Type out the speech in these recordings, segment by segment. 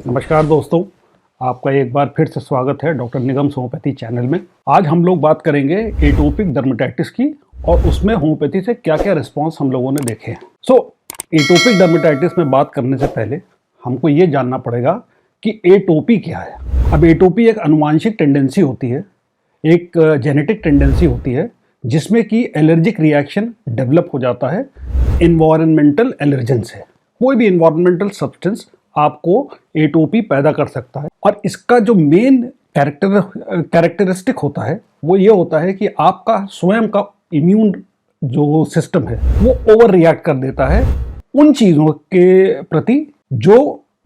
नमस्कार दोस्तों, आपका एक बार फिर से स्वागत है डॉक्टर निगम होम्योपैथी चैनल में। आज हम लोग बात करेंगे एटोपिक डर्मेटाइटिस की और उसमें होम्योपैथी से क्या क्या रिस्पांस हम लोगों ने देखे हैं। एटोपिक डर्मेटाइटिस में बात करने से पहले हमको ये जानना पड़ेगा कि एटोपी क्या है। अब एटोपी एक आनुवांशिक टेंडेंसी होती है, एक जेनेटिक टेंडेंसी होती है जिसमें कि एलर्जिक रिएक्शन डेवलप हो जाता है इन्वायरमेंटल एलर्जन से। कोई भी इन्वायरमेंटल सब्सटेंस आपको एटोपी पैदा कर सकता है और इसका जो मेन कैरेक्टरिस्टिक होता है वो ये होता है कि आपका स्वयं का इम्यून जो सिस्टम है वो ओवर रिएक्ट कर देता है उन चीज़ों के प्रति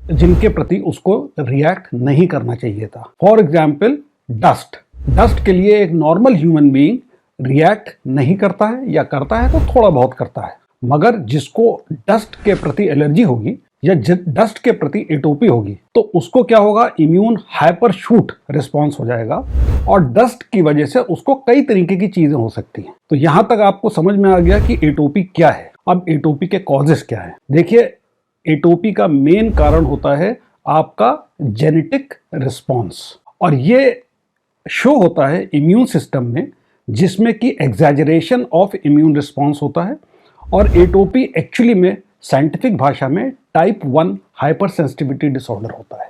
जिनके प्रति उसको रिएक्ट नहीं करना चाहिए था। फॉर एग्जाम्पल डस्ट के लिए एक नॉर्मल ह्यूमन बीइंग रिएक्ट नहीं करता है या करता है तो थोड़ा बहुत करता है, मगर जिसको डस्ट के प्रति एलर्जी होगी या डस्ट के प्रति एटोपी होगी तो उसको क्या होगा, इम्यून हाइपर शूट रिस्पॉन्स हो जाएगा और डस्ट की वजह से उसको कई तरीके की चीजें हो सकती हैं। तो यहां तक आपको समझ में आ गया कि एटोपी क्या है। अब एटोपी के कॉजेस क्या है। देखिए, एटोपी का मेन कारण होता है आपका जेनेटिक रिस्पॉन्स और ये शो होता है इम्यून सिस्टम में, जिसमें कि एग्जैजरेशन ऑफ इम्यून रिस्पॉन्स होता है। और एटोपी एक्चुअली में साइंटिफिक भाषा में टाइप 1 हाइपर सेंसिटिविटी डिसऑर्डर होता है।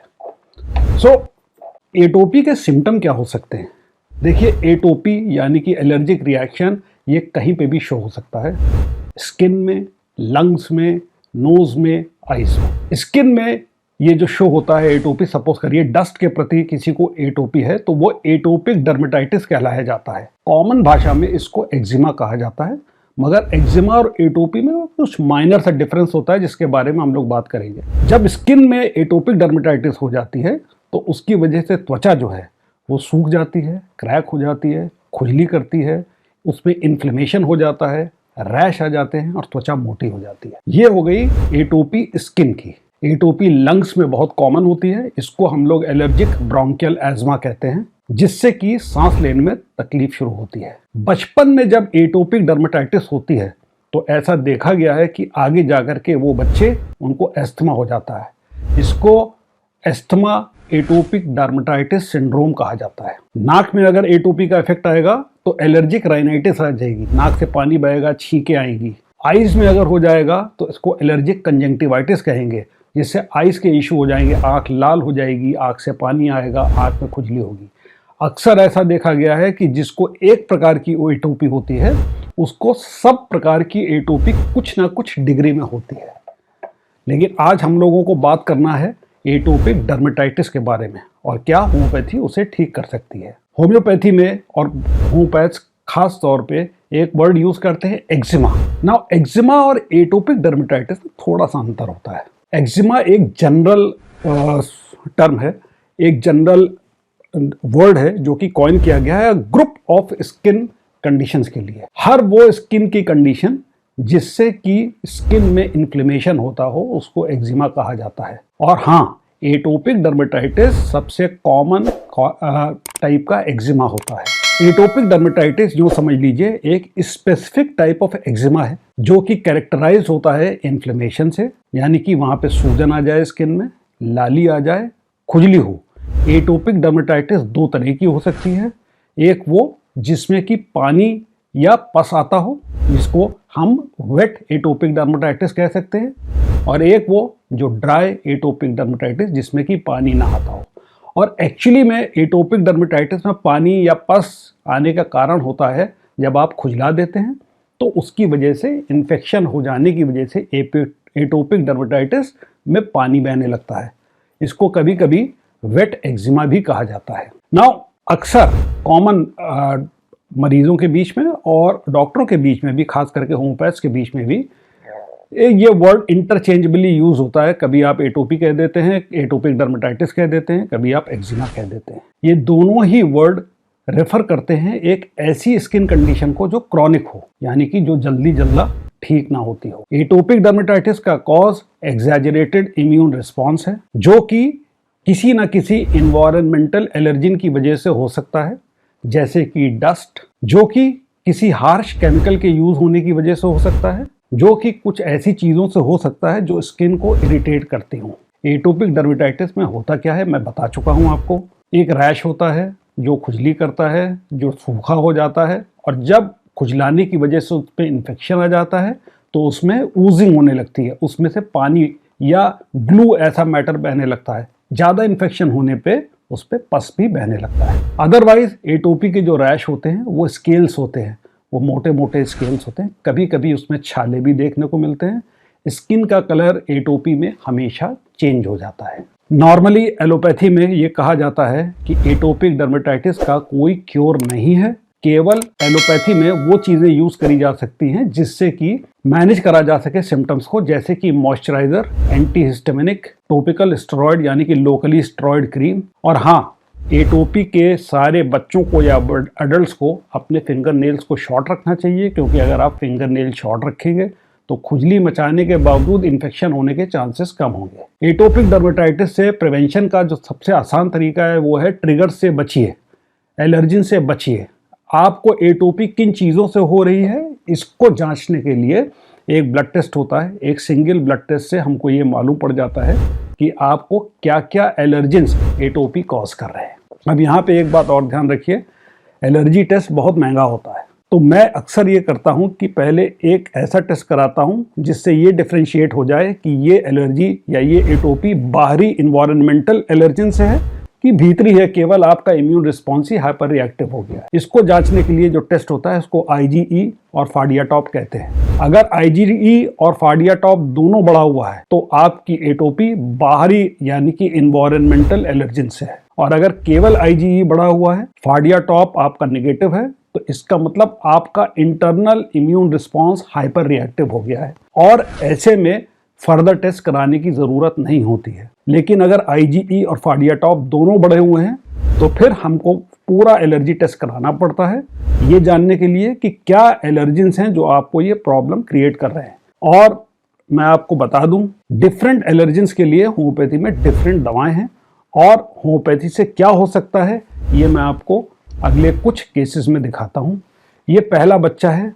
एटोपी के सिम्टम क्या हो सकते हैं। देखिए, एटोपी यानी कि एलर्जिक रिएक्शन ये कहीं पे भी शो हो सकता है, स्किन में, लंग्स में, नोज में, आइज में। स्किन में ये जो शो होता है एटोपी, सपोज करिए डस्ट के प्रति किसी को एटोपी है तो वो एटोपिक डर्मेटाइटिस कहलाया जाता है। कॉमन भाषा में इसको एक्जिमा कहा जाता है, मगर एक्जिमा और एटोपी में कुछ माइनर सा डिफरेंस होता है जिसके बारे में हम लोग बात करेंगे। जब स्किन में एटोपिक डर्मेटाइटिस हो जाती है तो उसकी वजह से त्वचा जो है वो सूख जाती है, क्रैक हो जाती है, खुजली करती है, उसमें इन्फ्लेमेशन हो जाता है, रैश आ जाते हैं और त्वचा मोटी हो जाती है। ये हो गई एटोपी स्किन की। एटोपी लंग्स में बहुत कॉमन होती है, इसको हम लोग एलर्जिक ब्रोंकियल एज्मा कहते हैं, जिससे कि सांस लेने में तकलीफ शुरू होती है। बचपन में जब एटोपिक डर्मेटाइटिस होती है तो ऐसा देखा गया है कि आगे जाकर के वो बच्चे उनको एस्थमा हो जाता है। इसको एस्थमा एटोपिक डर्मेटाइटिस सिंड्रोम कहा जाता है। नाक में अगर एटोपी का इफेक्ट आएगा तो एलर्जिक राइनाइटिस आ जाएगी, नाक से पानी बहेगा, छींकें आएंगी। आइज में अगर हो जाएगा तो इसको एलर्जिक कंजंक्टिवाइटिस कहेंगे, जिससे आइज के इशू हो जाएंगे, आँख लाल हो जाएगी, आँख से पानी आएगा, आँख में खुजली होगी। अक्सर ऐसा देखा गया है कि जिसको एक प्रकार की एटोपी होती है उसको सब प्रकार की एटोपी कुछ ना कुछ डिग्री में होती है। लेकिन आज हम लोगों को बात करना है एटोपिक डर्मेटाइटिस के बारे में और क्या होम्योपैथी उसे ठीक कर सकती है। होम्योपैथी में और होम्योपैथ्स खास तौर पे एक वर्ड यूज करते हैं एक्जिमा। नाउ एक्जिमा और एटोपिक डर्मेटाइटिस में थोड़ा सा अंतर होता है। एक्जिमा एक जनरल टर्म है, एक जनरल वर्ड है जो कि कॉइन किया गया है ग्रुप ऑफ स्किन कंडीशंस के लिए। हर वो स्किन की कंडीशन जिससे कि स्किन में इन्फ्लेमेशन होता हो उसको एक्जिमा कहा जाता है। और हाँ, एटोपिक डर्मेटाइटिस सबसे कॉमन टाइप का एक्जिमा होता है। एटोपिक डर्मेटाइटिस जो समझ लीजिए एक स्पेसिफिक टाइप ऑफ एक्जिमा है जो कि कैरेक्टराइज होता है इन्फ्लेमेशन से, यानी कि वहाँ पे सूजन आ जाए, स्किन में लाली आ जाए, खुजली हो। एटोपिक डर्मेटाइटिस दो तरह की हो सकती है, एक वो जिसमें कि पानी या पस आता हो जिसको हम वेट एटोपिक डर्मेटाइटिस कह सकते हैं, और एक वो जो ड्राई एटोपिक डर्मेटाइटिस जिसमें कि पानी ना आता हो। और एक्चुअली में एटोपिक डर्मेटाइटिस में पानी या पस आने का कारण होता है जब आप खुजला देते हैं तो उसकी वजह से इन्फेक्शन हो जाने की वजह से एटोपिक डर्मेटाइटिस में पानी बहने लगता है। इसको कभी कभी वेट एक्जिमा भी कहा जाता है। नाउ अक्सर कॉमन मरीजों के बीच में और डॉक्टरों के बीच में भी, खास करके होम्योपैथ्स के बीच में भी ये वर्ड इंटरचेंजेबली यूज होता है। कभी आप एटोपी कह देते हैं, एटोपिक डर्मेटाइटिस कह देते हैं, कभी आप एक्जिमा कह देते हैं। ये दोनों ही वर्ड रेफर करते हैं एक ऐसी स्किन कंडीशन को जो क्रॉनिक हो, यानी कि जो जल्दी ठीक ना होती हो। एटोपिक डर्मेटाइटिस का कॉज एग्जैजरेटेड इम्यून रिस्पॉन्स है जो कि किसी न किसी इन्वायरमेंटल एलर्जिन की वजह से हो सकता है, जैसे कि डस्ट, जो कि किसी हार्श केमिकल के यूज होने की वजह से हो सकता है, जो कि कुछ ऐसी चीजों से हो सकता है जो स्किन को इरिटेट करती हूँ। एटोपिक डर्मेटाइटिस में होता क्या है मैं बता चुका हूँ आपको। एक रैश होता है जो खुजली करता है, जो सूखा हो जाता है, और जब खुजलाने की वजह से उस पर इन्फेक्शन आ जाता है तो उसमें ऊजिंग होने लगती है, उसमें से पानी या ग्लू ऐसा मैटर बहने लगता है। ज़्यादा इन्फेक्शन होने पे उस पर पस भी बहने लगता है। अदरवाइज एटोपी के जो रैश होते हैं वो स्केल्स होते हैं, वो मोटे मोटे स्केल्स होते हैं, कभी कभी उसमें छाले भी देखने को मिलते हैं। स्किन का कलर एटोपी में हमेशा चेंज हो जाता है। नॉर्मली एलोपैथी में ये कहा जाता है कि एटोपिक डर्मेटाइटिस का कोई क्योर नहीं है, केवल एलोपैथी में वो चीज़ें यूज करी जा सकती हैं जिससे कि मैनेज करा जा सके सिम्टम्स को, जैसे कि मॉइस्चराइजर, एंटीहिस्टामिनिक, टॉपिकल स्टेरॉइड यानी कि लोकली स्टेरॉइड क्रीम। और हाँ, एटोपी के सारे बच्चों को या अडल्ट्स को अपने फिंगर नेल्स को शॉर्ट रखना चाहिए, क्योंकि अगर आप फिंगर नेल शॉर्ट रखेंगे तो खुजली मचाने के बावजूद इन्फेक्शन होने के चांसेस कम होंगे। एटोपिक डर्मेटाइटिस से प्रिवेंशन का जो सबसे आसान तरीका है वो है ट्रिगर से बचिए, एलर्जिन से बचिए। आपको एटोपी किन चीज़ों से हो रही है इसको जांचने के लिए एक ब्लड टेस्ट होता है। एक सिंगल ब्लड टेस्ट से हमको ये मालूम पड़ जाता है कि आपको क्या क्या एलर्जिन्स एटोपी कॉज कर रहे हैं। अब यहाँ पे एक बात और ध्यान रखिए, एलर्जी टेस्ट बहुत महंगा होता है, तो मैं अक्सर ये करता हूँ कि पहले एक ऐसा टेस्ट कराता हूँ जिससे ये डिफ्रेंशिएट हो जाए कि ये एलर्जी या ये एटोपी बाहरी इन्वायरमेंटल एलर्जिन से है कि भीतरी है, केवल आपका इम्यून रिस्पॉन्स ही हाइपर रिएक्टिव हो गया है। इसको जांचने के लिए जो टेस्ट होता है उसको IgE और फाडियाटॉप कहते हैं। अगर IgE और फाडियाटॉप दोनों बढ़ा हुआ है तो आपकी एटोपी बाहरी यानी कि इन्वायरमेंटल एलर्जिन से है, और अगर केवल IgE बढ़ा हुआ है, फाडियाटॉप आपका नेगेटिव है, तो इसका मतलब आपका internal immune response hyper reactive हो गया है, और ऐसे में फर्दर टेस्ट कराने की ज़रूरत नहीं होती है। लेकिन अगर IgE और फाडियाटॉप दोनों बढ़े हुए हैं तो फिर हमको पूरा एलर्जी टेस्ट कराना पड़ता है, ये जानने के लिए कि क्या एलर्जिन्स हैं जो आपको ये प्रॉब्लम क्रिएट कर रहे हैं। और मैं आपको बता दूं, डिफरेंट एलर्जिन्स के लिए होम्योपैथी में डिफरेंट दवाएं हैं, और होम्योपैथी से क्या हो सकता है ये मैं आपको अगले कुछ केसेस में दिखाता हूँ। ये पहला बच्चा है,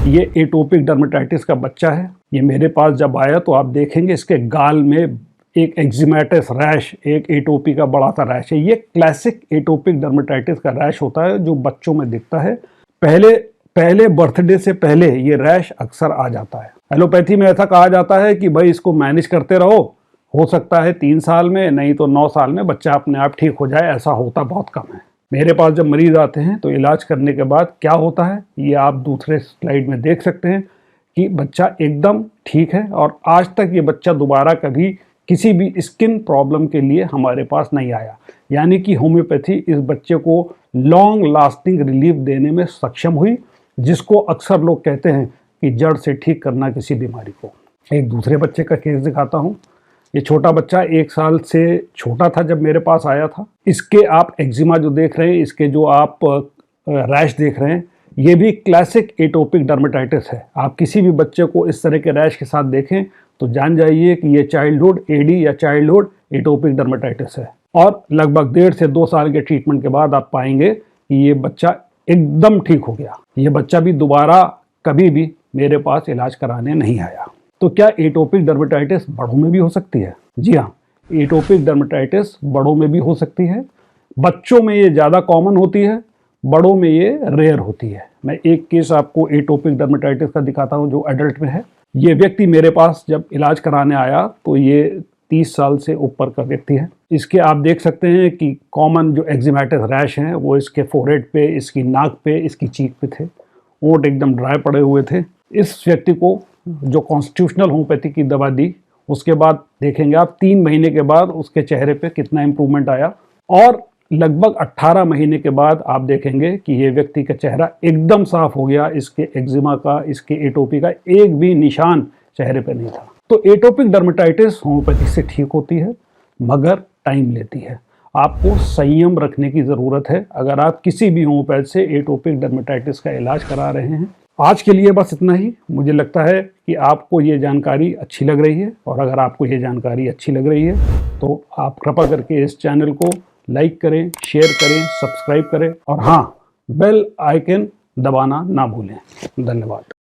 ये एटोपिक डर्मेटाइटिस का बच्चा है। ये मेरे पास जब आया तो आप देखेंगे इसके गाल में एक एक्जिमेटस रैश, एक एटोपी का बड़ा सा रैश है। ये क्लासिक एटोपिक डर्मेटाइटिस का रैश होता है जो बच्चों में दिखता है। पहले बर्थडे से पहले ये रैश अक्सर आ जाता है। एलोपैथी में ऐसा कहा जाता है कि भाई इसको मैनेज करते रहो, हो सकता है 3 साल में नहीं तो 9 साल में बच्चा अपने आप ठीक हो जाए। ऐसा होता बहुत कम है। मेरे पास जब मरीज आते हैं तो इलाज करने के बाद क्या होता है ये आप दूसरे स्लाइड में देख सकते हैं कि बच्चा एकदम ठीक है, और आज तक ये बच्चा दोबारा कभी किसी भी स्किन प्रॉब्लम के लिए हमारे पास नहीं आया। यानी कि होम्योपैथी इस बच्चे को लॉन्ग लास्टिंग रिलीफ देने में सक्षम हुई, जिसको अक्सर लोग कहते हैं कि जड़ से ठीक करना किसी बीमारी को। एक दूसरे बच्चे का केस दिखाता हूँ। ये छोटा बच्चा 1 साल से छोटा था जब मेरे पास आया था। इसके आप एक्जिमा जो देख रहे हैं, इसके जो आप रैश देख रहे हैं, ये भी क्लासिक एटोपिक डर्मेटाइटिस है। आप किसी भी बच्चे को इस तरह के रैश के साथ देखें तो जान जाइए कि ये चाइल्डहुड एडी या चाइल्डहुड एटोपिक डर्मेटाइटिस है। और लगभग 1.5 से 2 साल के ट्रीटमेंट के बाद आप पाएंगे कि ये बच्चा एकदम ठीक हो गया। ये बच्चा भी दोबारा कभी भी मेरे पास इलाज कराने नहीं आया। तो क्या एटोपिक डर्मेटाइटिस बड़ों में भी हो सकती है? जी हाँ, एटोपिक डर्मेटाइटिस बड़ों में भी हो सकती है। बच्चों में ये ज़्यादा कॉमन होती है, बड़ों में ये रेयर होती है। मैं एक केस आपको एटोपिक डर्मेटाइटिस का दिखाता हूँ जो एडल्ट में है। ये व्यक्ति मेरे पास जब इलाज कराने आया तो ये 30 साल से ऊपर का व्यक्ति है। इसके आप देख सकते हैं कि कॉमन जो एक्जिमेटस रैश हैं वो इसके फोरहेड पे, इसकी नाक पे, इसकी चीक पे थे। ओंठ एकदम ड्राई पड़े हुए थे। इस व्यक्ति को जो कॉन्स्टिट्यूशनल होम्योपैथी की दवा दी, उसके बाद देखेंगे आप 3 महीने के बाद उसके चेहरे पे कितना इम्प्रूवमेंट आया, और लगभग 18 महीने के बाद आप देखेंगे कि ये व्यक्ति का चेहरा एकदम साफ हो गया। इसके एक्जिमा का, इसके एटोपी का एक भी निशान चेहरे पे नहीं था। तो एटोपिक डर्मेटाइटिस होम्योपैथी से ठीक होती है, मगर टाइम लेती है। आपको संयम रखने की ज़रूरत है अगर आप किसी भी होम्योपैथ से एटोपिक डर्मेटाइटिस का इलाज करा रहे हैं। आज के लिए बस इतना ही। मुझे लगता है कि आपको ये जानकारी अच्छी लग रही है, और अगर आपको ये जानकारी अच्छी लग रही है तो आप कृपा करके इस चैनल को लाइक करें, शेयर करें, सब्सक्राइब करें, और हाँ, बेल आइकन दबाना ना भूलें। धन्यवाद।